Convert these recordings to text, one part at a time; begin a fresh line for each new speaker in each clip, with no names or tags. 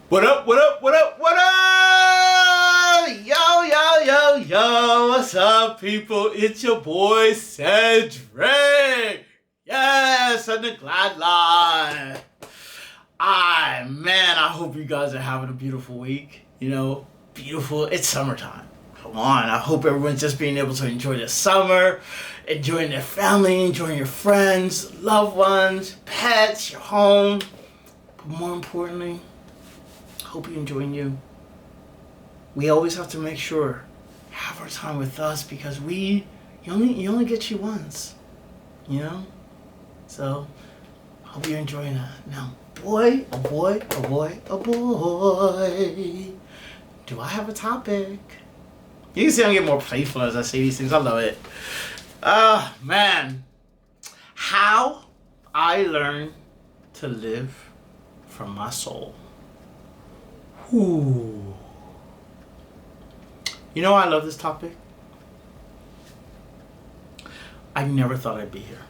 What up, what up, what up, what up? Yo, yo, yo, yo. What's up, people? It's your boy, Cedric. Yes, on the Glad Line. Man, I hope you guys are having a beautiful week. Beautiful. It's summertime. Come on. I hope everyone's just being able to enjoy the summer, enjoying their family, enjoying your friends, loved ones, pets, your home. But more importantly, hope you're enjoying you. We always have to make sure have our time with us because you only get you once, So hope you're enjoying that. Now, boy, oh boy, oh boy, oh boy, do I have a topic? You can see I'm getting more playful as I say these things. I love it. Man, how I learned to live from my soul. Ooh. You know why I love this topic? I never thought I'd be here.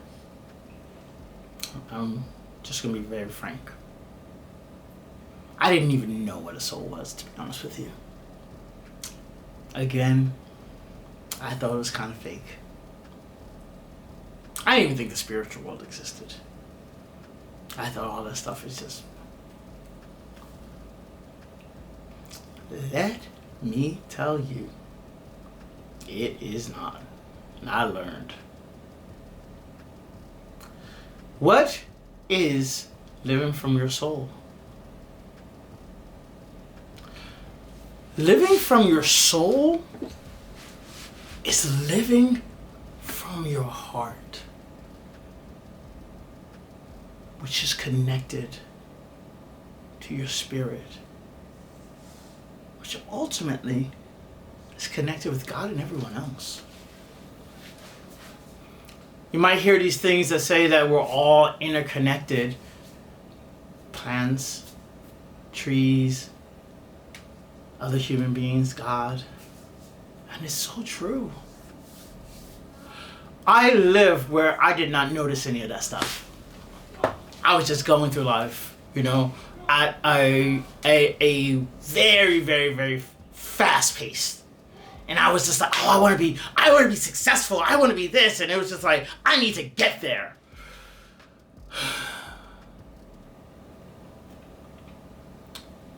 I'm just going to be very frank. I didn't even know what a soul was, to be honest with you. Again, I thought it was kind of fake. I didn't even think the spiritual world existed. I thought all that stuff is just... Let me tell you, it is not. And I learned. What is living from your soul? Living from your soul is living from your heart, which is connected to your spirit, which ultimately is connected with God and everyone else. You might hear these things that say that we're all interconnected. Plants, trees, other human beings, God. And it's so true. I lived where I did not notice any of that stuff. I was just going through life, at a very, very, very fast pace. And I was just like, I want to be successful. I want to be this. And it was just like, I need to get there.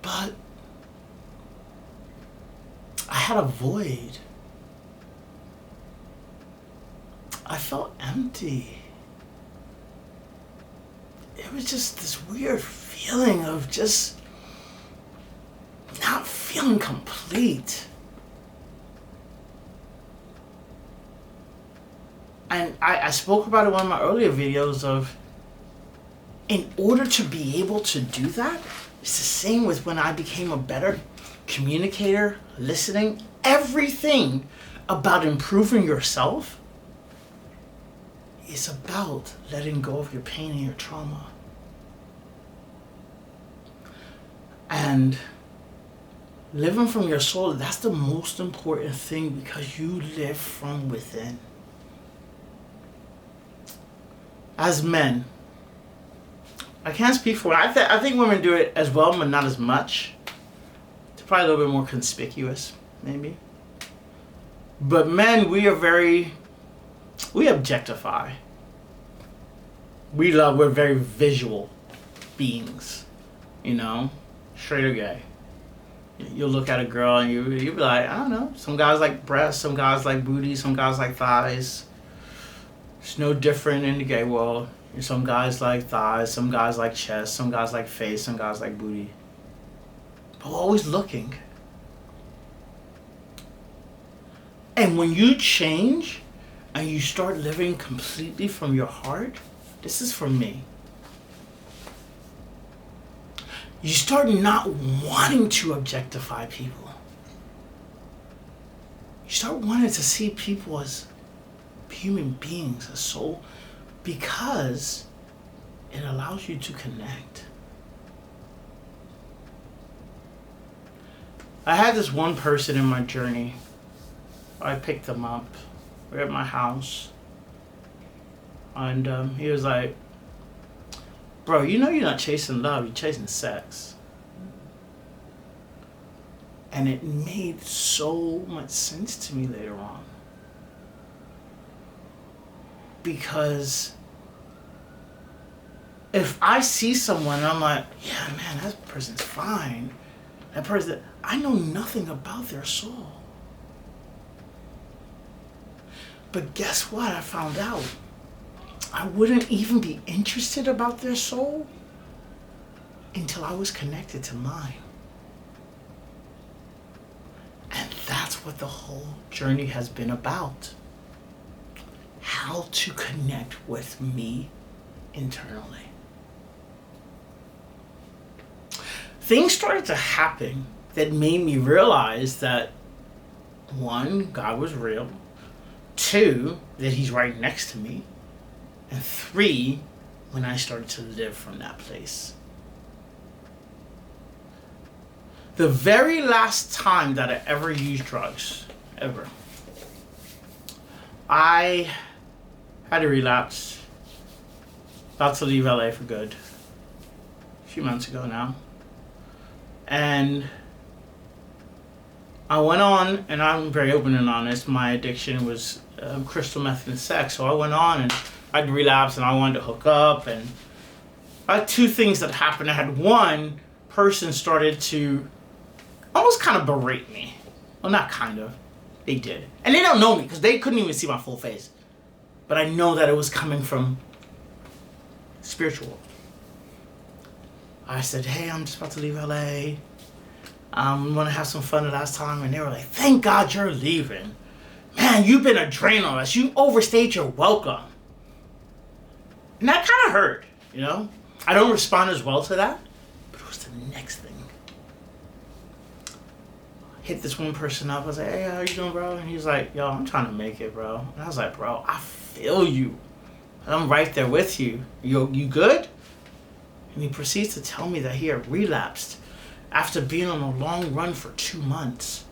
But I had a void. I felt empty. It was just this weird feeling of just not feeling complete. And I spoke about it in one of my earlier videos of, in order to be able to do that, it's the same with when I became a better communicator, listening, everything about improving yourself is about letting go of your pain and your trauma. And living from your soul, that's the most important thing because you live from within. As men, I can't speak for women. I think women do it as well, but not as much. It's probably a little bit more conspicuous, maybe. But men, we objectify. We're very visual beings, straight or gay. You'll look at a girl and you'll be like, I don't know. Some guys like breasts, some guys like booty, some guys like thighs. It's no different in the gay world. Some guys like thighs, some guys like chest, some guys like face, some guys like booty. But we're always looking. And when you change and you start living completely from your heart, this is for me. You start not wanting to objectify people. You start wanting to see people as human beings, a soul, because it allows you to connect. I had this one person in my journey. I picked them up. We're at my house. And he was like, bro, you're not chasing love, you're chasing sex. And it made so much sense to me later on. Because if I see someone and I'm like, yeah, man, that person's fine. That person, I know nothing about their soul. But guess what? I found out I wouldn't even be interested about their soul until I was connected to mine. And that's what the whole journey has been about. How to connect with me internally. Things started to happen that made me realize that, one, God was real. Two, that he's right next to me. And three, when I started to live from that place. The very last time that I ever used drugs, ever, I had a relapse, about to leave LA for good, a few months ago now. And I went on, and I'm very open and honest, my addiction was crystal meth and sex. So I went on and I'd relapse and I wanted to hook up. And I had two things that happened. I had one person started to almost kind of berate me. Well, not kind of. They did. And they don't know me because they couldn't even see my full face. But I know that it was coming from spiritual. I said, hey, I'm just about to leave LA. We want to have some fun the last time. And they were like, thank God you're leaving. Man, you've been a drain on us. You overstayed your welcome. And that kind of hurt, you know? I don't respond as well to that. But it was the next thing. Hit this one person up. I was like, hey, how you doing, bro? And he's like, yo, I'm trying to make it, bro. And I was like, bro, I feel you. I'm right there with you. You good? And he proceeds to tell me that he had relapsed after being on a long run for 2 months.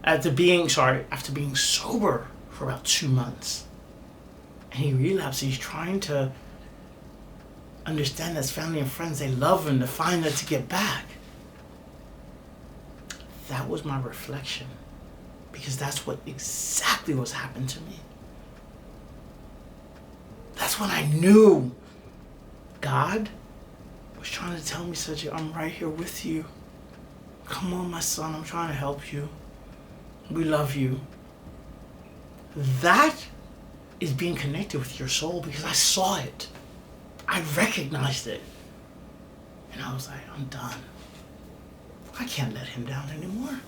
After being sober for about 2 months. And he relapsed. He's trying to understand that his family and friends, they love him, to find that to get back. That was my reflection. Because that's what exactly was happened to me. That's when I knew God was trying to tell me, Sergio, I'm right here with you. Come on, my son, I'm trying to help you. We love you. That is being connected with your soul, because I saw it. I recognized it. And I was like, I'm done. I can't let him down anymore.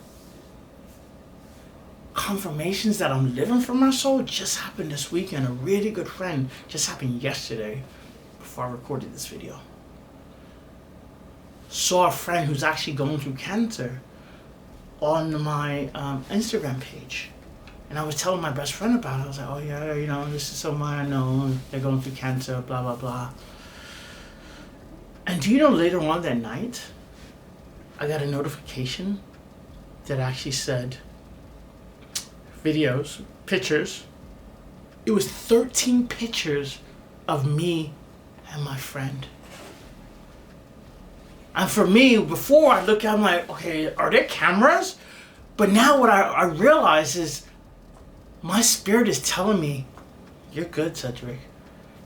Confirmations that I'm living from my soul just happened this weekend. A really good friend just happened yesterday before I recorded this video. Saw a friend who's actually going through cancer on my Instagram page. And I was telling my best friend about it. I was like, oh yeah, you know, this is someone I know. They're going through cancer, blah, blah, blah. And do you know, later on that night, I got a notification that actually said, videos, pictures. It was 13 pictures of me and my friend. And for me, before I look at it, I'm like, okay, are there cameras? But now what I realize is my spirit is telling me, you're good, Cedric.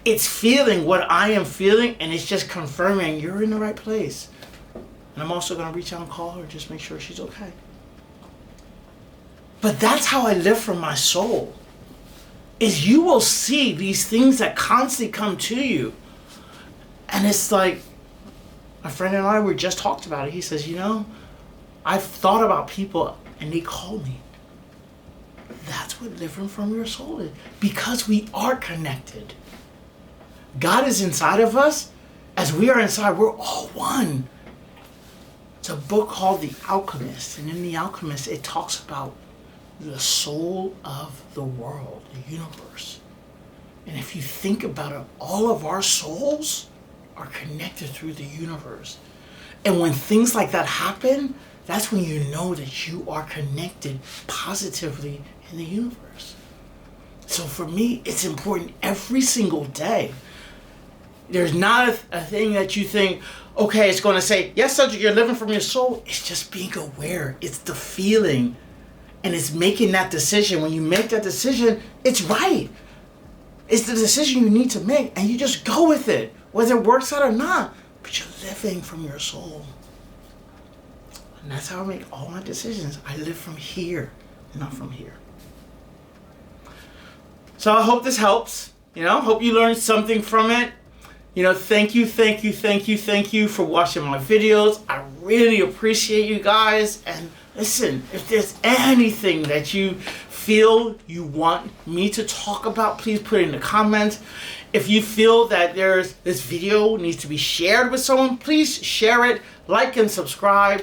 It's feeling what I am feeling, and it's just confirming you're in the right place. And I'm also going to reach out and call her, just make sure she's okay. But that's how I live from my soul. Is you will see these things that constantly come to you. And it's like, my friend and I were just talked about it. He says, you know, I've thought about people and they call me. That's what living from your soul is. Because we are connected. God is inside of us. As we are inside, we're all one. It's a book called The Alchemist. And in The Alchemist, it talks about the soul of the world, the universe. And if you think about it, all of our souls are connected through the universe. And when things like that happen, that's when you know that you are connected positively in the universe. So for me, it's important every single day. There's not a thing that you think, okay, it's going to say, yes, Cedric, you're living from your soul. It's just being aware. It's the feeling. And it's making that decision. When you make that decision, it's right. It's the decision you need to make. And you just go with it, whether it works out or not. But you're living from your soul. And that's how I make all my decisions. I live from here, not from here. So I hope this helps. Hope you learned something from it. Thank you for watching my videos. I really appreciate you guys. And listen, if there's anything that you feel you want me to talk about, please put it in the comments. If you feel that this video needs to be shared with someone, please share it, like and subscribe.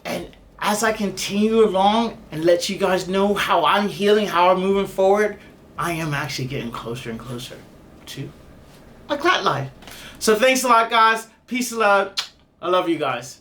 And as I continue along and let you guys know how I'm healing, how I'm moving forward, I am actually getting closer and closer to my cat life. So thanks a lot, guys. Peace and love. I love you guys.